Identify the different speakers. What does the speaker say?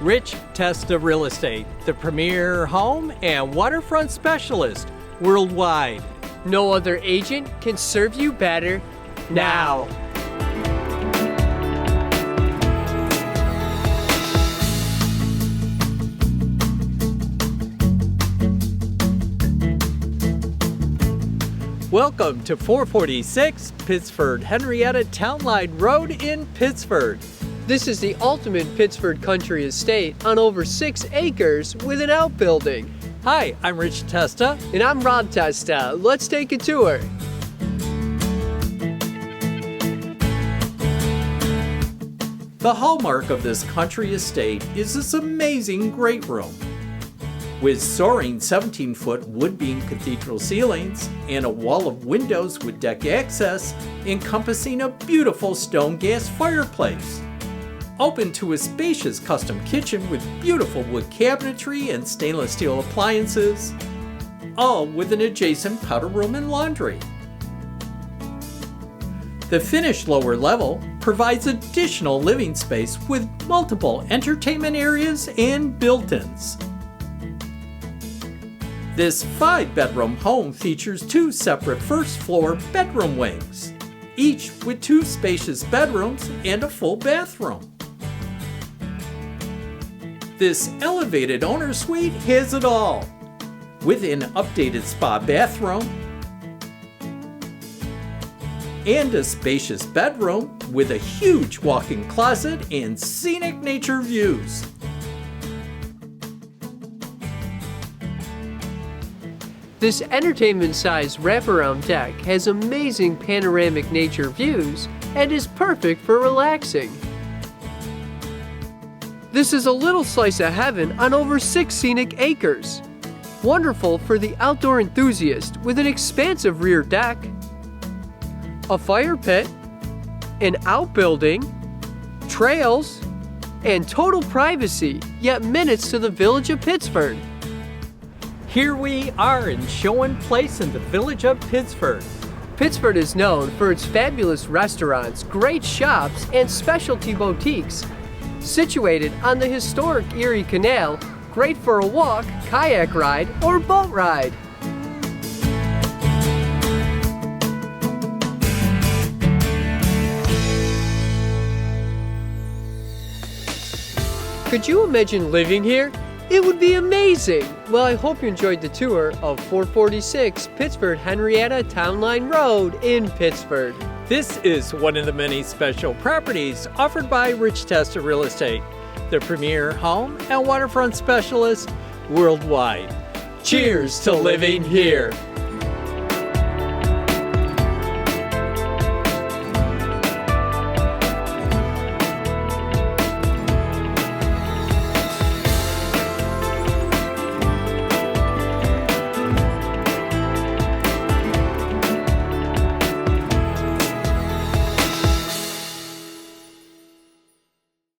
Speaker 1: Rich Testa Real Estate, the premier home and waterfront specialist worldwide.
Speaker 2: No other agent can serve you better now.
Speaker 1: Welcome to 446 Pittsford Henrietta Townline Road in Pittsford.
Speaker 2: This is the ultimate Pittsford country estate on over 6 acres with an outbuilding.
Speaker 1: Hi, I'm Rich Testa.
Speaker 2: And I'm Rob Testa. Let's take a tour.
Speaker 1: The hallmark of this country estate is this amazing great room. With soaring 17-foot wood-beam cathedral ceilings and a wall of windows with deck access encompassing a beautiful stone gas fireplace. Open to a spacious custom kitchen with beautiful wood cabinetry and stainless steel appliances, all with an adjacent powder room and laundry. The finished lower level provides additional living space with multiple entertainment areas and built-ins. This 5-bedroom home features 2 separate first-floor bedroom wings, each with 2 spacious bedrooms and a full bathroom. This elevated owner suite has it all, with an updated spa bathroom and a spacious bedroom with a huge walk-in closet and scenic nature views.
Speaker 2: This entertainment-sized wraparound deck has amazing panoramic nature views and is perfect for relaxing. This is a little slice of heaven on over 6 scenic acres. Wonderful for the outdoor enthusiast with an expansive rear deck, a fire pit, an outbuilding, trails, and total privacy, yet minutes to the village of Pittsford.
Speaker 1: Here we are in Showing Place in the village of Pittsford.
Speaker 2: Pittsford is known for its fabulous restaurants, great shops, and specialty boutiques. Situated on the historic Erie Canal, great for a walk, kayak ride, or boat ride. Could you imagine living here? It would be amazing! Well, I hope you enjoyed the tour of 446 Pittsford Henrietta Townline Road in Pittsford.
Speaker 1: This is one of the many special properties offered by Rich Testa Real Estate, the premier home and waterfront specialist worldwide. Cheers to living here!